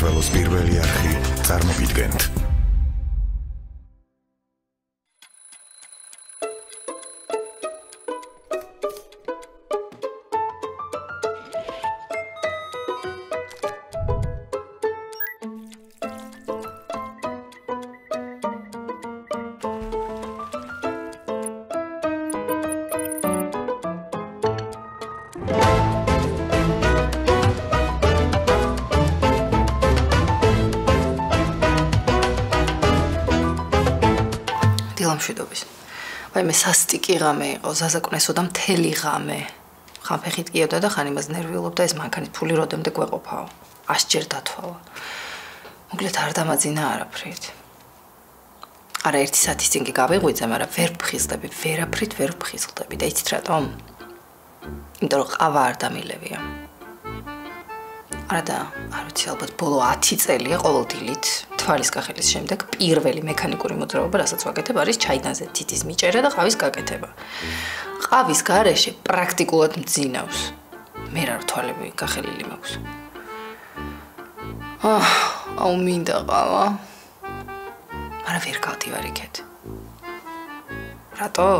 საქართველოს პირველი არხი წარმოგიდგენთ. დილამშვიდობის. ვაიმე სასტიკი ღამე იყო, ზაზაკვნესო და მთელი ღამე. ხანფეხით გიოდა და ხან იმას ნერვიულობდა ეს მანქანის ფული როდემდე გვეყოფაო. 100 ჯერ დათვალა. მოკლედ არ დამაძინა არაფრით. არა ერთი საათის წინ კი გავიღვიძე, მაგრამ ვერ ვფხიზლები, ვერაფრით ვერ ვფხიზლდები და იცით რატომ? იმიტომ რომ ყავა არ დამილევია. არა და არ ვიცი ალბათ ბოლო 10 წელია ყოველდღიურად თვალის გახელის შემდეგ პირველი მექანიკური მოძრაობა, რასაც ვაკეთებ, არის ჩაიდანზე თითის მიჭერა და ყავის გაკეთება. ყავის გარეშე პრაქტიკულად მძინავს. მე რა თვალები გახელილი მაქვს. აუ მინდა ყავა. მაგრამ ვერ გავდივარ იქეთ. რატო?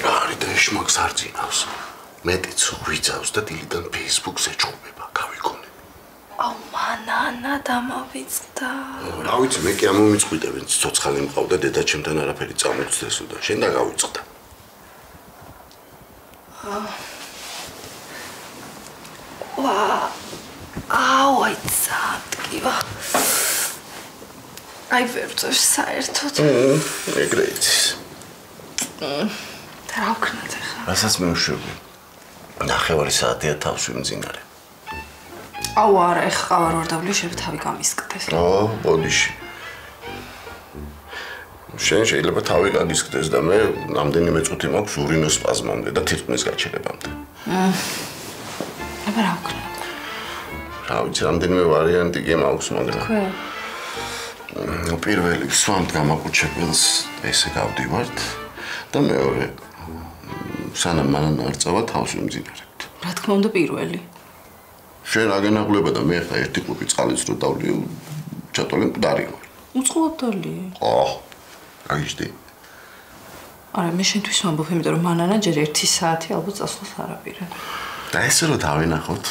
Rari da ishmaks ar dzinaws. Metits ღვიძავს და დილიდან Facebook-ზე ჭუბება, გავიკონე. აუ მანანა დამავიწყდა. რა ვიცი, მე კი ამომიწყვიტები, ცოცხალი მყავდა დედაჩემთან არაფერი წამოწდესო და შენ და გავიწყდა. აუ აი წამტკივა. აი ვერ წევს საერთოდ. ეგრე იცის. და რა ვქნათ ახლა? რასაც მეუშვები. ნახევარი საათია თავს ვიმძინარე. აუ არა, ეხლა ყავარ ვარ დავლიშვები თავი გამისკდეს. ბოდიში. შენ შეიძლება თავი გაგისკდეს და მე რამდენიმე წუთი მაქვს ურინოს სპაზმამდე და თირკმლის გაჩერებამდე. აბა რა ვქნათ? რა ვიცი, რამდენიმე ვარიანტი კი მაქვს, მაგრამ პირველი სვამთ გამაყუჩებელს ესე გავდივართ და მეორე სანამ მანან არ წავა თავს ვიმძინარებთ. რა თქმა უნდა პირველი. შენ რა გენაღლება და მე ხა ერთი კლუბი წყალიც რო დავლი ჩატოლი მკვდარი ვარ. უწყლოდ დალი. აგიჟდი. არა მე შენთვის ვამბობ, იმიტომ რომ მანანა ჯერ 1 საათი ალბათ წასვლას არაპირა. და ესე რო დავინახოთ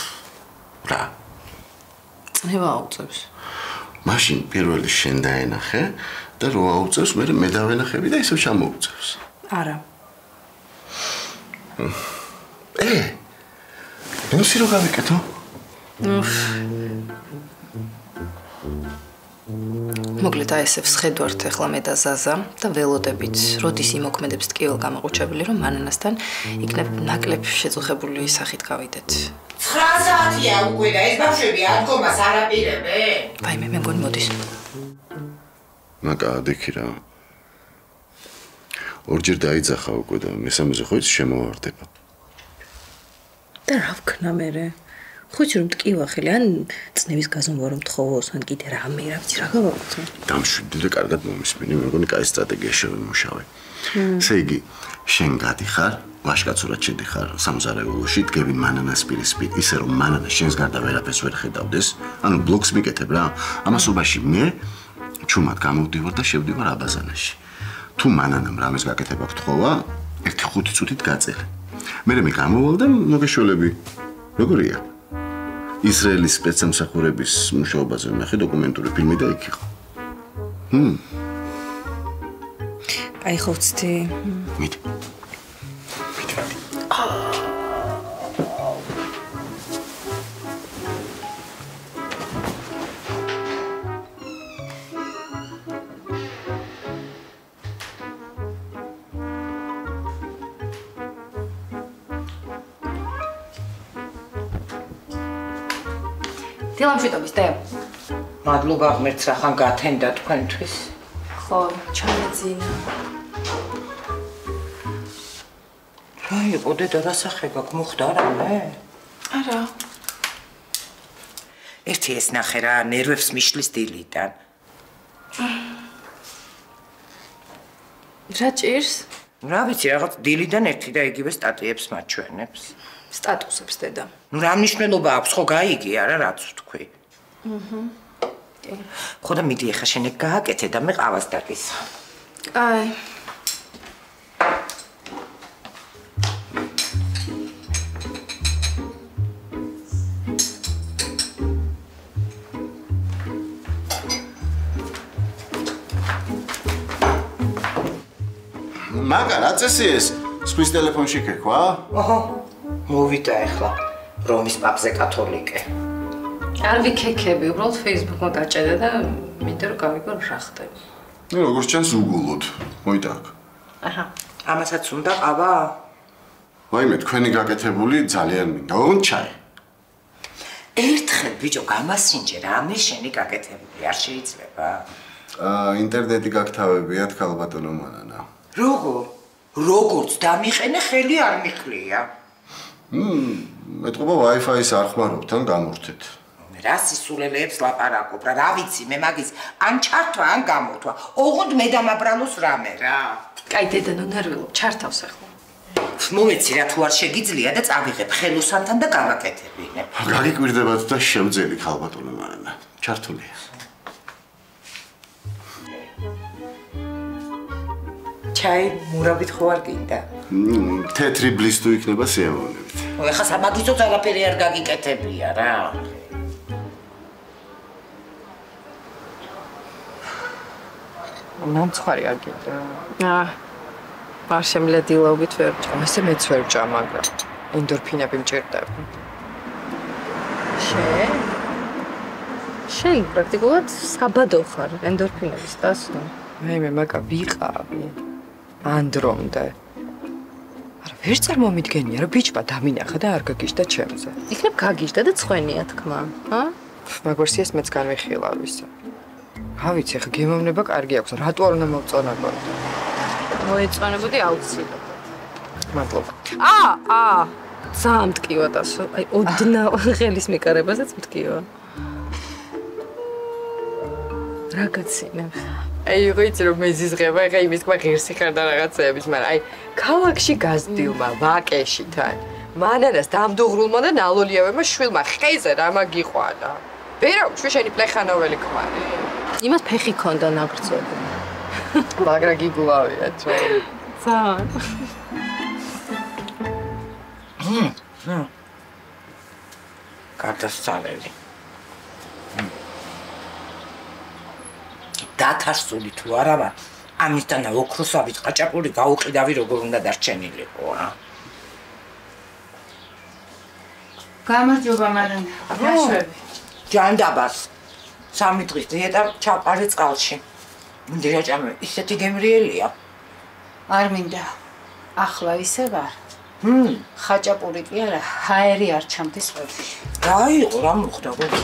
რა? წნევა აუწევს. მაშინ პირველი შენ დაენახე და რო აუწევს, მე დავენახები და ისევ ჩამოუწევს. არა. ნუსი რო გავიკეთო? მოკლედ აი ესე ვსხედვართ ახლა მე და ზაზა და ველოდებით, როდის იმოქმედებს ტკივილ გამაყუჩებელი, რომ მანანასთან იქნებ ნაკლებ შეწუხებული სახით გავიდეთ. 9 საათია უკვე და ეს ბავშვები ადგომას არაპირებენ. ვაიმე მე მგონი მოდის. მაკა დიქი რა. ორჯერ დაიძახა უკვე და მესამეზე ხო იცი შემოვარდება. და რა ვქნა მერე? ხუჩი რომ ტკივა ხელი ან წნევის გაზომვა რომ თხოვოს ან კიდე რამე რა ვიცი რა გავაკეთო. დამშვიდი და კარგად მომისმენი, მე მგონი კაი სტრატეგია შევიმუშავე. ესე იგი, შენ გადიხარ, ვაშკაცურად შედიხარ სამზარეულოში, დგები მანანას პირისპირ, ისე რომ მანანა შენს გარდა ვერაფერს ვერ ხედავდეს, ანუ ბლოკს მიკეთებ რა. ამასობაში მე ჩუმად გამოვდივარ და შევდივარ აბაზანაში. თუ მანანამ რამეს გაკეთება გთხოვა, 1-5 წუთით გაწელე. მე მე გამოვალ და მოგეშველები. როგორია? ისრაელის სპეცსამსახურების მუშაობაზე ნახე დოკუმენტური ფილმი და იქ იყო. აი ხო ვცდი. მიდი. დილამშვიდობის დე. მადლობა ღმერთს რა ხან გათენდა თქვენთვის. ხო, ჩამეძინა. რა იყო დედა დასახება გმოხდა რამე? არა. ერთი ეს ნახე რა ნერვებს მიშლის დილიდან. რა ჭირს? რა ვიცი რაღაც დილიდან ერთი და იგივე სტატიებს მაჩვენებს. სტატუსებს დედა. ნუ რა მნიშვნელობა აქვს ხო გაიგია რა რაც ვთქვი. ხო და მიდი ახლა შენ ეგ გააკეთე და მე ყავას დაგისა. აი. მაგა რა წესი ეს? სხვის ტელეფონში ქექვა? ოჰო. მოვიდა ახლა რომის პაპზე კათოლიკე. არ ვიქექები, უბრალოდ Facebook-მა გაჭედა და მინდა რომ გავიგო რა ხდება. ნუ როგორც ჩანს უგულოდ. მოიტაკ. აჰა. ამასაც უნდა ყავა? ვაიმე თქვენი გაკეთებული ძალიან მინდა. ოღონდ ჩაი. ერთხელ ბიჭო გამასინჯე რამე შენი გაკეთებული არ შეიძლება? ინტერნეტი გაგთავებიათ ქალბატონო მანანა. როგორც დამიყენე ხელი არ მიხლია. მეტყობა Wi-Fi-ს არ ხმარობთან გამორთეთ. რა სისულელეებს ლაპარაკობ რა ვიცი მე მაგის ან ჩართვა ან გამოთვა. ოღონდ მე დამაბრალოს რამე რა. კაი დედა ნუ ნერვიულობ, ჩართავს ახლა. მომეცი რა თუ არ შეგიძლია და წავიღებ ხელოსანთან და გავაკეთებინებ. გაგიკვირდებათ და შევძელი ქალბატონო მანანა. ჩართულია. ჩაი მურავით ხო არ გინდა? თეთრი ბლის თუ იქნება სიამოვნებით. ეხლა სამაგისტრო ძალაფერი არ გაგიკეთებია რა. მომცხარი არ გინდა. არ შემიძლია დილაობით ვერ ჭამ. ესე მეც ვერ ჭამ, მაგრამ ენდორფინები მჭირდება. შენ პრაქტიკულად საბადო ხარ ენდორფინების დასო. მე მაგა ვიყავი. ანდრომდე. არა, ვერ წარმომიდგენია, რომ ბიჭმა დამინახა და არ გაგიჟდა ჩემზე. იქნებ გაგიჟდა და წვენია თქმა, ჰა? მაგვარსი ეს მეც განვიხილავისა. რა ვიცი, ხა გემოვნება კარგი აქვს, რატო არ უნდა მოვწონაგო? მოეწონებოდი აუცილებლად. მადლობა. ძალიან მткиვა დასო. აი, ოდნავ ხელის მიკარებასაც მткиვა. რა გაცინებს? აი, ვიცი რომ მეზიზღება, ხა იმის თქვა ღირსი ხარ და რაღაცეების, მაგრამ აი, ქალაქში გაზრდილმა, ვაკეში თან. მანანას დამდუღრულმა და ნალოლიავებმა შვილმა ხეზე რა მაგიყვანა. ვერავ, შენი პლეხანოველი ქმარი. იმას ფეხი ქონდა ნაგრძობი. მაგრა გიგულავია ჩვენ. ძალიან. გადასწავლელი. დათარსული თუ არა ვარ, ამისთანა ოქროსავით ყაჭაპური გაუყიდავი როგორ უნდა დარჩენილიყო რა. გამარჯობა მარანა. გაშვები. ჯანდაბას. 3 დღის დიეტა ჩაყარე წყალში. მინდა რაჭამე, ისეთი გემრიელია. არ მინდა. ახლა ისე ვარ. ხაჭაპური კი არა, ჰაერი არ ჩამდის ყველში. რა იყო, რა მოხდა გოგო?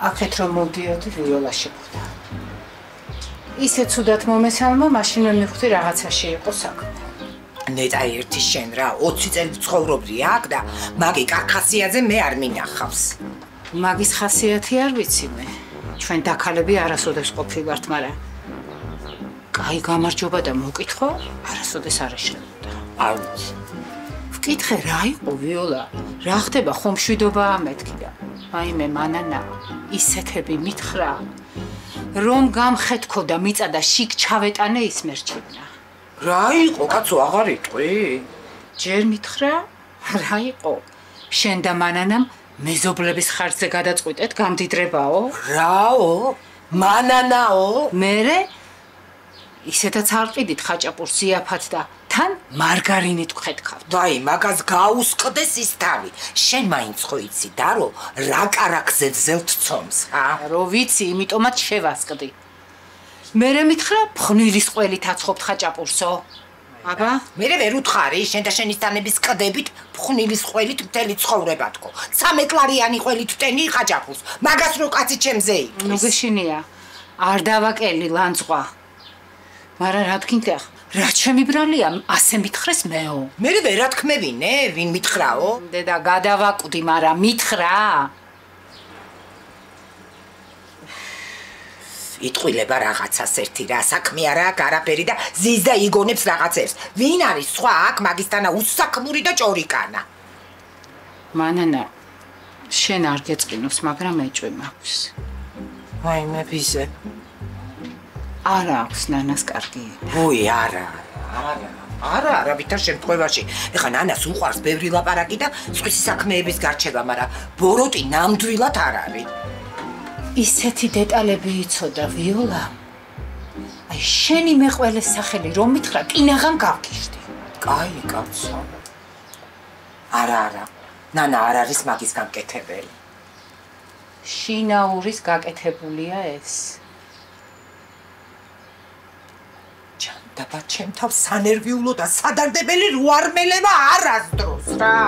აქეთ რომ მოვდიოდი ვილოლაში ხვდა. ისე ცუდად მომესალმა, მაშინ მე მივხვდი რაღაცაში იყო საქმე. ნეტა ერთი შენ რა 20 წელი ცხოვრობდი აქ და მაგი კარქასიაძე მე არ მინახავს. მაგის ხასიათი არ ვიცი მე. ჩვენ დაქალები არასოდეს ყოფილვართ, მაგრამ კაი გამარჯობა და მოკითხო, არასოდეს არ ეშლებოდა. არ ვიცი. ვკითხე რა იყო ვიოლა? რა ხდება ხომშვიდობაა მეთქი და აიმე მანანა ისეთები მითხრა რომ გამხეთქო და მიწადა შიგ ჩავეტანე ის მერჩივნა. რა იყო კაცო აღარ იტყვი? ჯერ მითხრა რა იყო? შენ და მანანამ მეზობლების ხარჯზე გადაწყვიტეთ გამდიდრებაო? რაო? მანანაო? მერე ისედაც არ ყიდით ხაჭაპურს იაფად და თან მარგარინით გხეთქავთ. ვაი, მაგას გაუსყდეს ის თავი. შენ მაინც ხო იცი და რო რა კარაქზე ძელთ ცომს, ჰა? რო ვიცი, იმიტომაც შევასყდი. მერე მითხრა ფხნილის ყველით აცხობთ ხაჭაპურსო. აბა, მერე ვერ უთხარი, შენ და შენი სტანების ყდებით ფხნილის ყველით მთელი ცხოვრება თქო. 13 ლარიანი ყველით ვტენი ხაჭაპურს. მაგას რო კაცი ჩემზე იყვის. ნუ გეშინია. არ დავაკელი ლანძღვა. მაგრამ რა თქინდა? რა ჩემი ბრალია, ასე მითხრეს მეო. მე ვერა თქმევინე, ვინ მითხრაო? დედა გადავაკვდი, მაგრამ მითხრა. იტყვილება რაღაცას ერთი რა, საქმე არა, არაფერი და ზის და იგონებს რაღაცებს. ვინ არის სხვა აქ მაგისთანა უსაქმური და ჭორიკანა? მანანა, შენ არ გეწყინოს, მაგრამ ეჭვი მაქვს. აი მე ვიზე. არა აქვს ნანას კარგი. ой, არა. არა, ვითარ შემთხვევაში. ეხლა ნანას უყვარს ბევრი ლაპარაკი და სხვისი საქმეების გარჩევა, მაგრამ ბოროტი ნამდვილად არ არის. ისეთი დეტალები იცოდა ვიოლა. აი შენი მეყველეს სახელი რომ მითხრა, კინაღამ გავგიშდი. კაი, კაცო. არა. ნანა არ არის მაგის გამკეთებელი. შინაურის გაკეთებულია ეს. ჯანდაბა ჩემ თავს სანერვიულო და სადარდებელი რუარმელება არასდროს რა.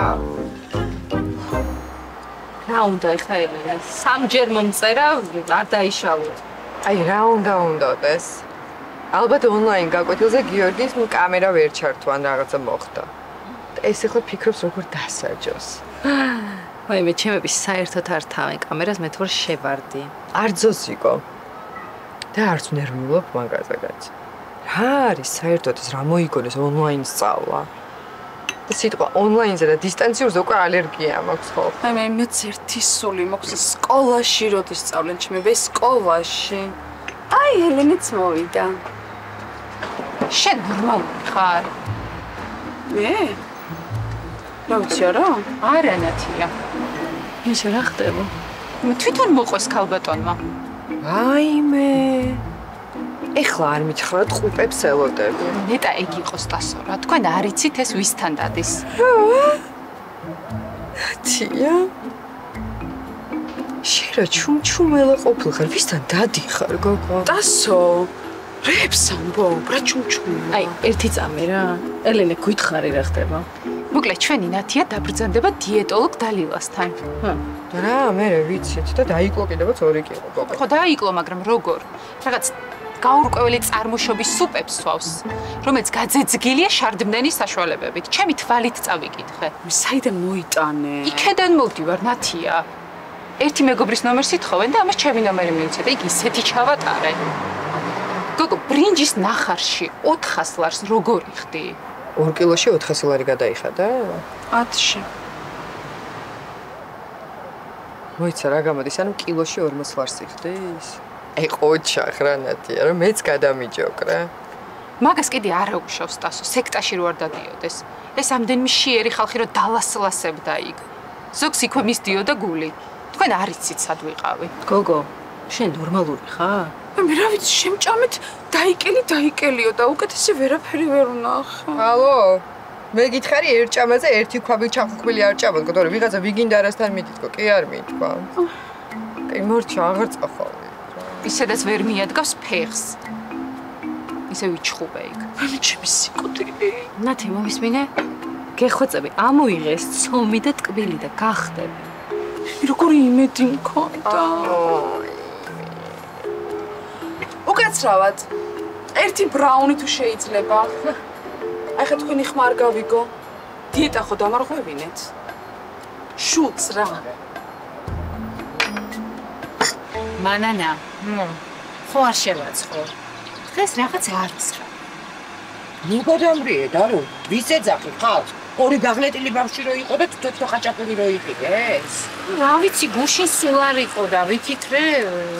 რა უნდა ეხა ელენა? სამჯერ მომწერა, არ დაიშალო. აი რა უნდადეს? ალბათ ონლაინ გაკვეთილზე გიორგის კამერა ვერ ჩართვან რაღაცა მოხდა. ეს ახლა ფიქრობს როგორ დასაჯოს. ვაიმე, ჩემების საერთოდ არ თავენ კამერას მე თორ შევარდი. არ ძოსიკო. და არც ნერვიულობ მაგაზაგაც. რა არის საერთოდ ეს რა მოიგონეს ონლაინ სწავლა? და სიტყვა ონლაინზე და დისტანციურზე უკვე ალერგია მაქვს ხო? აი მე მეც ერთი სული მაქვს სკოლაში როდის სწავლენ ჩემები სკოლაში. აი ელენიც მოვიდა. შენ ნორმალური ხარ? მე? რა ვიცი რა? არა ნათია. ისე რა ხდება? მე თვითონ მოყვეს ქალბატონმა. ვაიმე. ეხლა არ მითხრათ ყუპებს ელოდები. ნეტა ეგ იყოს დასო რა. თქვენ არ იცით ეს ვისთან დადის? თია? შენ რა ჩუმჩუმელა ყოფილხარ, ვისთან დადიხარ გოგო? დასო რეებს ამბობ, რა ჩუმჩუმელა. აი, ერთი წამი რა. ელენე გითხარი რა ხდება? მოკლედ ჩვენი ნათია დაბრძანდება დიეტოლოგ დალილასთან. რა, მე ვიცით და დაიკლო კიდევაც ორი კილო გოგო. ხო დაიკლო, მაგრამ როგორ? რაღაც გაურკვეველი წარმოშობის სუპებს თვავს, რომელიც გაძეძგილია შარდმნენის საშუალებებით. ჩემი თვალით წავიკითხე. საიდან მოიტანე? იქედან მოვდივარ ნათია. ერთი მეგობრის ნომერს ითხოვენ და ამას ჩემი ნომერი მივიცე და იქ ისეთი ჩავატარე. გოგო, ბრინჯის ნახარში 400 ლარს როგორ იხდი? 2 კილოში 400 ლარი გადაიხადა? 10-ში. მოიცა რა გამოდის, ანუ კილოში 40 ლარს იხდის? აი ყოჩა ხრანათია, რომ მეც გადამიჯოკრა. მაგას კიდე არ აუშავს დასო, სექტაში რო არ დადიოდეს. ეს ამდენმე შიერი ხალხი რო დალასლასებდა იქ. ზოგს იქვე მისდიოდა გული. თქვენ არ იცით სად ვიყავი. გოგო, შენ ნორმალური ხარ? მე რა ვიცი, შემჭამეთ დაიკელიო და უკეთესი ვერაფერი ვერ ვნახე. ალო, მე გითხარი ერთ ჭამაზე ერთი ქვაბი ჩახუხბილი არ ჭამოთ, გოტორე ვიღაცა ვიგინდა არასთან მითითქო, კი არ მითქვა. კი მორჩა აღარ წახავი. ისედაც ვერ მიადგავს ფეხს. ისე ვიჩხუბე იქ. მე ჩემი სიკოტი. ნათი მომისმინე? გეხვეწები, ამოიღეს ცომი და ტკბილი და გახდები. როგორი იმედი მქონდა. უკაცრავად. ერთი ბრაუნი თუ შეიძლება. აი ხა თქვენი ხმა არ გავიგო. დიეტა ხო დამარღვევინეთ? შუც რა. მანანა, ხო არ შევაცხო. დღეს რაღაც არის რა. ნიგოდამრიე და რომ ვის ეძახი ხალხს? ორი გაღლეტილი ბავშვი რო იყო და თვითონ ხაჭაპური რო იყიდეს. რა ვიცი, გუშინ სულ არ იყო და ვიქითრე,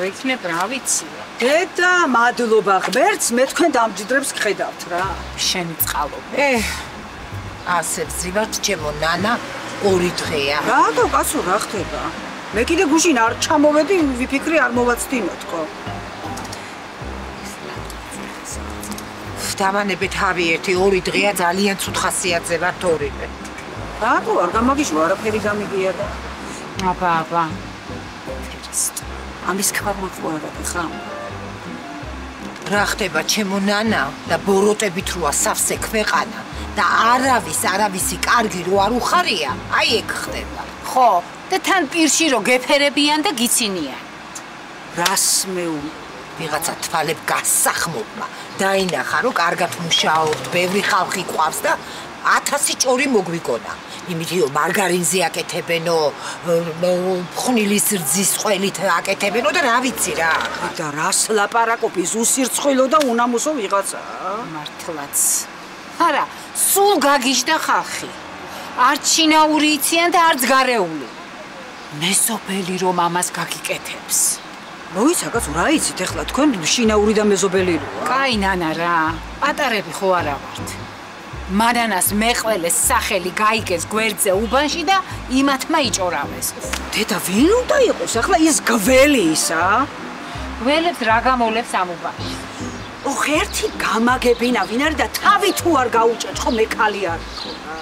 ვიქნებ რა ვიცი. დედა, მადლობა ღმერთს, მე თქვენ დამჯდრებს გხედავთ რა. შენი წყალობ. ასე ვზივართ ჩემო ნანა, 2 დღეა. რატო კაცო რა ხდება? მე კიდე გუშინ არ ჩამოვედი, ვიფიქრე არ მოვაცდინოთკო. დავანებე თავი ერთი 2 დღეა ძალიან ცუდ ხასიათზე ვართ ორივე. რატო არ გამაგიშვა არაფერი გამიგია და აბა. ამის ქვა მოყვარა ხა. რა ხდება ჩემო ნანა და ბოროტებით როა სავსე ქვეყანა და არავისი კარგი რო არ უხარია, აი ეგ ხდება. ხო, და თან პირში რო გეფერებიან და გიცინიან. რას მეუ ვიღაცა თვალებ გასახმობმა დაინახა რომ კარგად მუშაობთ, ბევრი ხალხი ყავს და 1000 ჭორი მოგვიგონა. იმითიო მარგარინზე აკეთებენო, ხვნილის რძის ყველით აკეთებენო და რა ვიცი რა. და რას ლაპარაკობ, ის უსირცხვილო და უნამოსო ვიღაცა. მართლაც. არა, სულ გაგიჟდა ხალხი. არც შინაური იციან და არც გარეული. მეზობელი რომ ამას გაგიკეთებს. მოიცაგაც რა იცით ეხლა თქვენ შინაური და მეზობელი როა? კაი ნანა რა, პატარები ხო არა ვართ. მანანას მეყველეს სახელი გაიგეს გვერდზე უბანში და იმათმა იჭორავეს. დედა ვინ უნდა იყოს? ახლა ის გველი ისა? გველებს რა გამოვლებს ამ უბანში? ოხ ერთი გამაგებინა ვინ არის და თავი თუ არ გაუჭეჭ ხო მე ქალი არ ხო რა.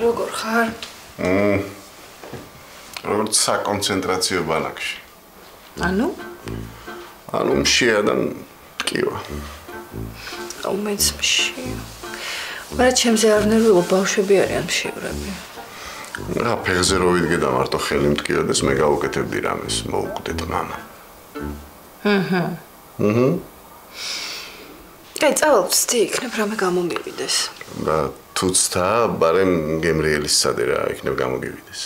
როგორ ხარ? როგორც საკონცენტრაციო ბანაკში. ანუ? ანუ მშია და ტკივა. უმეც მშია. მაგრამ ჩემზე არ ნერვიულო ბავშვები არიან მშივრები. რა ფეხზე რო ვიდგე და მარტო ხელი მტკივდეს მე გავუკეთებდი რამეს, მოუკვდეთ მამა. კაი, წავალ, იქნებ რამე გამომივიდეს. და თუცთა ბარემ გემრიელის სადე რა იქნებ გამოგივიდეს.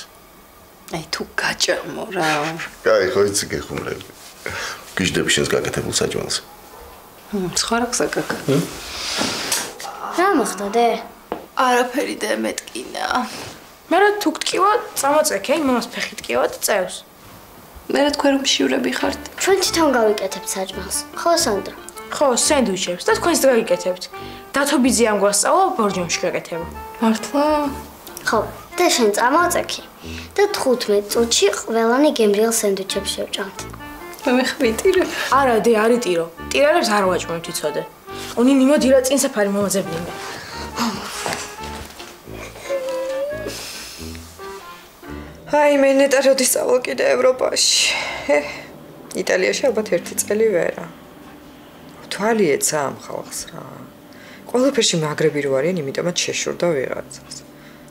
აი თუ გაჭამო რა. კაი, ხო იცი გეხუმრები. გიждები შენს გაკეთებულ საჭმელს. სხვა რა გზაკაკ. რა მოხდოდე? არაფერი და მეთკინა. მე რა თუ გტკივა, წამოწექე, იმას ფეხი ტკივა და წევს. მე რა თქვენ რომ მშივრები ხართ? ჩვენ თვითონ გავიკეთებთ საჭმელს. ხო, სანდრო? ხო, სენდვიჩებს და თქვენს გაგიკეთებთ. დათობიძე ამ გვასწავლა ბორჯომში გაკეთება. მართლა? ხო, და შენ წამოწექი. და 15 წუთში ყველანი გემრიელ სენდვიჩებს შევჭამთ. მე ხვიტირებ. არა, დე არ იტირო. ტირალებს არ ვაჭმევთ იცოდე. უნინი მოდი რა წინ საფარი მომაძებნინე. აი, მე ნეტა როდის წავალ კიდე ევროპაში. იტალიაში ალბათ 1 წელი ვერა. თვალი ეცა ამ ხალხს რა. ყველაფერში მაგრები რო არიან, იმიტომაც შეშურდა ვიღაცას.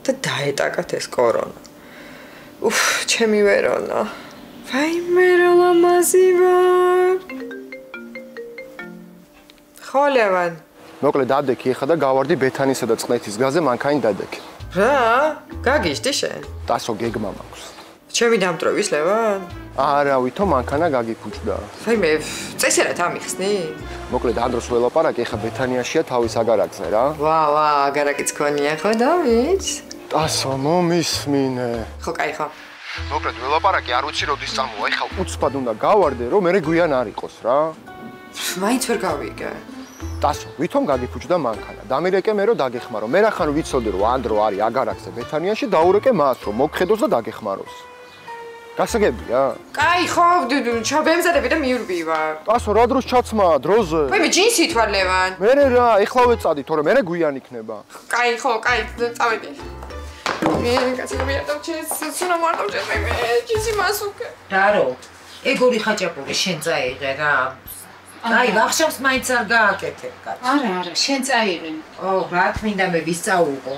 და დაეტაკათ ეს კორონა. ჩემი ვერონა. ვაიმე რა ლამაზი ვარ. ხო, ლევან. მოკლედ დადექი ეხა და გავარდი ბეთანისა და წყნეთის გზაზე მანქანი დადექი. რა? გაგიჟდი შენ? ტასო გეგმა მაქვს. ჩემი დამტროვის ლევან? არა, ვითომ მანქანა გაგიფუჭდა. ვაიმე, წესერად ამიხსნი? მოკლედ ანდროს ველაპარაკი ეხა ბეთანიაშია თავის აგარაკზე რა. ვა, აგარაკიც ქონია ხო დავით? ტასო მომისმინე. ხო, კაი ხო. მოკლედ ველაპარაკი არ ვიცი როდის წამოვა, ეხა უცბად უნდა გავარდე, რომ მე გვიან არ იყოს რა. მაინც ვერ გავიგე. ტასო, ვითომ გაგიფუჭდა მანქანა. დამირეკე მე რომ დაგეხმარო. მე რახან ვიცოდი რომ ანდრო არის აგარაკზე ბეთანიაში, დაურეკე მას რომ მოგხედოს და დაგეხმაროს. გასაგებია? კაი ხო, ჩაბემზადები და მიურბივარ. ტასო, რა დროს ჩაცმა დროზე? ვაიმე, ჯინსი თვარ ლევან. მე რა, ეხლავე წადი, თორე მე გვიან იქნება. კაი ხო, კაი, წავედი. მე კაცი მიატოვ ჩეს, სუნა მარტო ჩეს, მე ჯინსი მასუკე. რარო? ეგორი ხაჭაპური შენ წაიღე რა. აი, ვახშამს მაინც არ გააკეთებ, კაცი. არა, შენ წაიღე. რა თქმა მე ვისწავლო.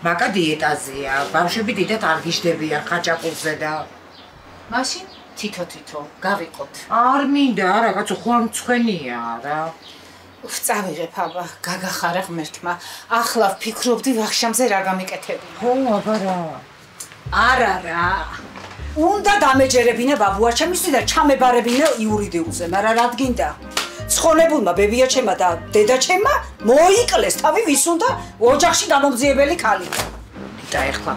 მაკა დიეტაზეა, ბავშვები დიდად არ გიждდებიან ხაჭაპურზე და მაშინ თითო გავიყოთ. არ მინდა, რაღაცა ხო არ მცხენია რა. წავიღებ აბა, გაგახარა ღმერთმა. ახლა ვფიქრობდი ვახშამზე რა გამიკეთები. ხო, აბა რა. არა რა. უნდა დამეჯერებინა ბაბუაჩემის და ჩამებარებინა იურიდიულზე, მაგრამ რა დგინდა? ცხონებულმა ბებიაჩემა და დედაჩემმა მოიკლეს თავი ვის უნდა ოჯახში გამომძიებელი ქალი. და ეხლა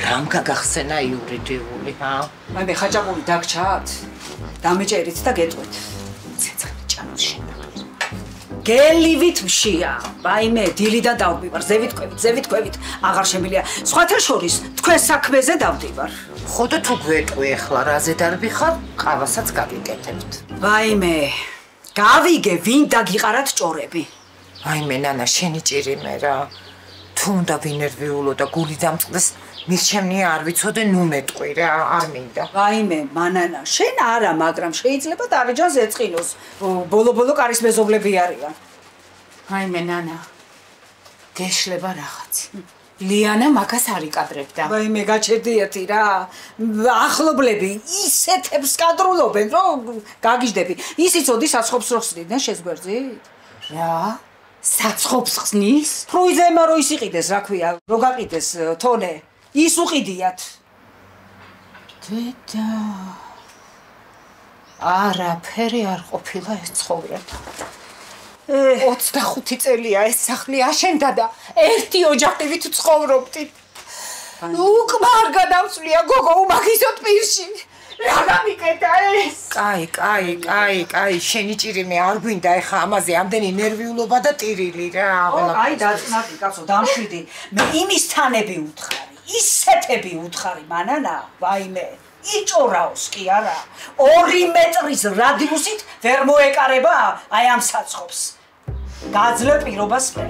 რამ გაგახსენა იურიდიული, ჰა? აი მე ხაჭაპური დაგჩათ. დამეჭერით და გეტყვით. ცეცხლი ჭამში. გელივით მშია. ვაიმე, დილიდან დავდივარ, ზევით კვევით, აღარ შემილია. სხვათა შორის თქვენ საქმეზე დავდივარ. ხო და თუ გვეტყვი ეხლა რაზე დარბიხარ, ყავასაც გაგიკეთებთ. ვაიმე, გავიგე ვინ დაგიყარათ ჭორები. ვაიმე, ნანა, შენი ჭირიმე რა. თუ უნდა ვინერვიულო და გული დამწყდეს, მირჩევნია არ ვიცოდე, ნუ მეტყვი რა, არ მინდა. ვაიმე, მანანა, შენ არა, მაგრამ შეიძლება დარეჯანს ეწყინოს. ბოლო-ბოლო კარის მეზობლები არიან. ვაიმე, ნანა, გეშლება რაღაც. ლიანა მაგას არ იკადრებდა. ვაიმე გაჩერდიათი რა. ახლობლები ისეთებს კადრულობენ, რომ გაგიჟდები. ის იცოდი საცხობს რო ხსნიდნენ შეზგვერძით? რა? საცხობს ხსნის? ფრუიზემა რო ის იყიდეს, რა ქვია, რო გაყიდეს თონე. ის უყიდიათ. დედა. არაფერი არ ყოფილა ეს ცხოვრება. 25 წელია ეს სახლი აშენდა და ერთი ოჯახივით ცხოვრობდით. უკმა არ გადავწვია გოგო უმაგისოდ პირში. რა გამიკეთა ეს? კაი, შენი ჭირიმე არ გვინდა ეხა ამაზე ამდენი ნერვიულობა და ტირილი რა. აი დაწნაკი კაცო, დამშვიდი. მე იმის თანები უთხარი, ისეთები უთხარი მანანა, ვაიმე. იჭორაოს კი არა 2 მეტრის რადიუსით ვერ მოეკარება აი ამ საცხობს გაძლე პირობას მე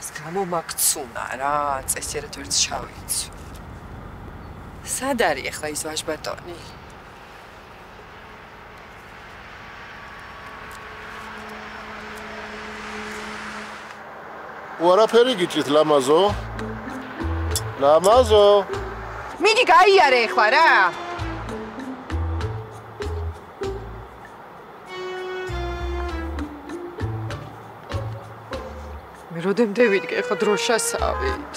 ეს გამომაქცუნა რა წესიერად ვერც ჩავიცვი სად არის ახლა ის ვაჟბატონი ვარაფერი გიჭით ლამაზო? ლამაზო? მიდი გაიარე ახლა რა. მე როდემდე ვიდგე ახლა დროშასავით.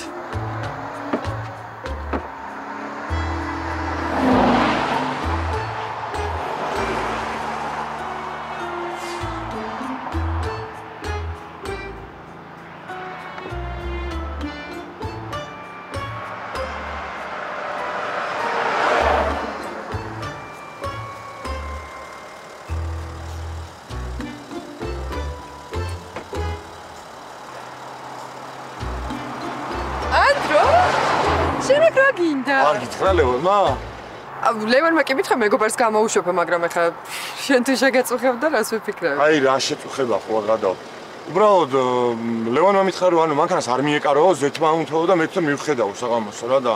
არ გითხრა ლევონმა? ლევონმა კი მითხრა მეგობარს გამოუშვება, მაგრამ ახლა შენ თუ შეგეწუხებ და რას ვიფიქრებ? აი რა შეწუხება ხო გადავ. უბრალოდ ლევონმა მითხრა რომ ანუ მანქანას არ მიეკარო, ზეთმა უნთაო და მეც მივხედავ საღამოსო რა და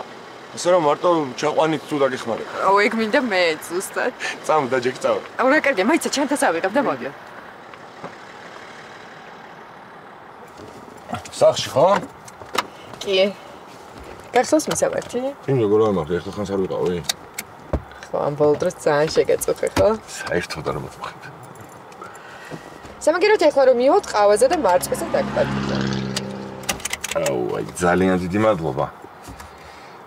ესე რომ მარტო ჩაყვანით თუ დაგეხმარებ. აუ ეგ მინდა მე ზუსტად. წამ დაჯექ წავა. აუ რა კარგია, მაიცა ჩანთას ავიღებ და მოდიო. სახში ხო? კი. გახსოვს მისავართი? იმ როგორ ამახ ერთ ხანს არ ვიყავი? ხო, ამ ბოლო დროს ძალიან შეგეწუხე, ხო? საერთოდ არ მოწუხებ. სამაგეროთ ეხლა რომ მივოთ ყავაზე და მარწყვისა დაგპატიჟა. აუ, აი ძალიან დიდი მადლობა.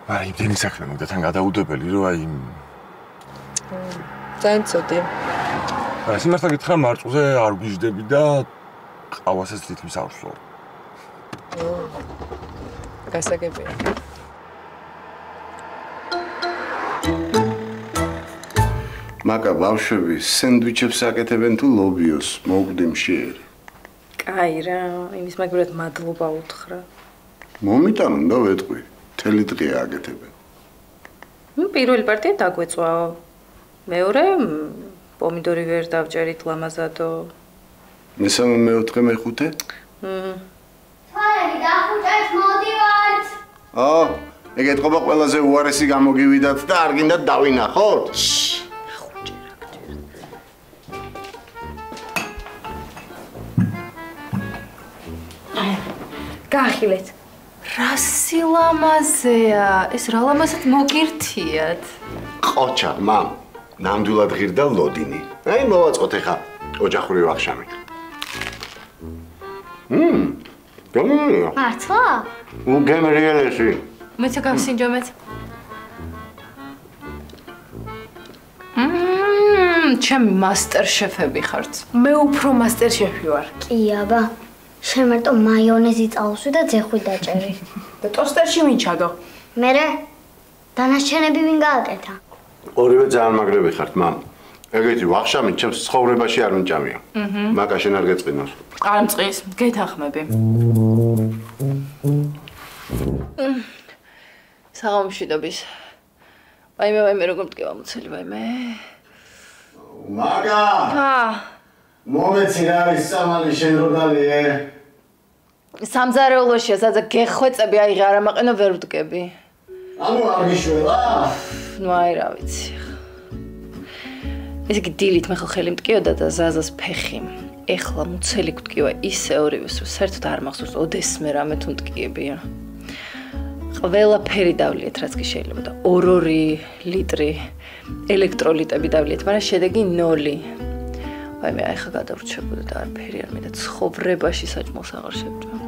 მაგრამ იმდენი საქმე მოგდა თან გადაუდებელი რომ აი ძალიან ცუდი. არა, სიმართლე გითხრა მარწყვზე არ გვიждები და ყავასაც თითქმის არ ვსვამ. გასაგებია. მაკა ბავშვები სენდვიჩებს აკეთებენ თუ ლობიოს მოგვდი მშიერი. კაი რა, იმის მაგალითად მადლობა უთხრა. მომიტან უნდა ვეტყვი, მთელი დღე აკეთებენ. პირველი პარტია დაგვეწვაო. მეორე პომიდორი ვერ დავჭერით ლამაზადო. მესამე მეოთხე მეხუთე? თვალები დახუჭეთ, მოდივართ. ეგ ეთყობა ყველაზე უარესი გამოგივიდათ და არ გინდათ დავინახოთ? გაახილეთ. რა სილამაზეა, ეს რა ლამაზად მოგირთიათ. ყოჩა, მამ, ნამდვილად ღირდა ლოდინი. აი მოვაწყოთ ახლა ოჯახური ვახშამი. მართლა? უგემრიელესი. მეც გავსინჯომეთ. ჩემი მასტერ შეფები ხართ. მე უფრო მასტერ შეფი ვარ. კი აბა. შენ მარტო მაიონეზი წაუსვი და ძეხვი დაჭერი. და ტოსტერში ვინ ჩადო? მერე დანარჩენები ვინ გააკეთა? ორივე ძალიან მაგრები ხართ, მამ. ეგეთი ვახშამი ჩემს ცხოვრებაში არ მჭამია. მაკა შენ არ გეწყინოს. არ მწყის, გეთანხმები. საღამოშვიდობის. ვაიმე როგორ მტკივა მოცელი ვაიმე. მაკა! მომეცი რა არის სამალი შენ რო დალიე? სამზარეულოშია, სადაც გეხვეწები, აი რა ამაყენო ვერ ვდგები. ანუ არ გიშველა? ნუ აი რა ვიცი. ესე იგი დილით მე ხო ხელი მტკიოდა და ზაზას ფეხი. ეხლა მუცელი გვტკივა ისე ორივეს, რომ საერთოდ არ მახსოვს ოდესმე რამე თუ მტკიებია. ყველაფერი დავლიეთ, რაც კი შეიძლება და 2 ლიტრი ელექტროლიტები დავლიეთ, მაგრამ შედეგი 0. აი მე ახლა გადავრჩებოდა და არაფერი არ მინდა ცხოვრებაში საჭმელს აღარ შევჭამ.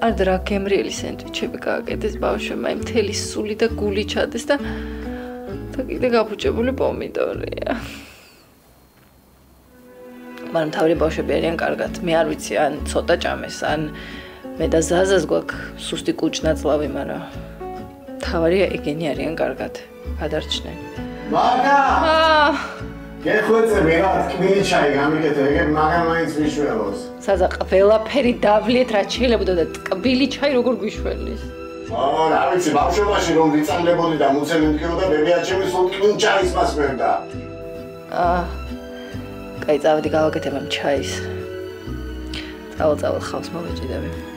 არ და რა გემრიელი სენდვიჩები გააკეთეს ბავშვებმა, აი მთელი სული და გული ჩადეს და კიდე გაფუჭებული პომიდორია. მაგრამ თავი ბავშვები არიან კარგად. მე არ ვიცი, ან ცოტა ჭამეს, ან მე და ზაზას გვაქვს სუსტი კუჭნაწლავი, მაგრამ თავარია ეგენი არიან კარგად. გადარჩნენ. მაგა! გეხვეწები რა, თქმილი ჩაი გამიგეთე, ეგ მაგამ მაინც ვიშველოს. ზაზა ყველაფერი დავლიეთ, რაც შეიძლება და ტკბილი ჩაი როგორ გვიშველის. რა ვიცი, ბავშვობაში რომ ვიწამლებოდი და მუცელი მტკიოდა, ბებიაჩემი სულ ტკბილ ჩაის მასმევდა. კაი, წავედი გავაკეთებ ამ ჩაის. წავალ ხავს მოვეჭიდები.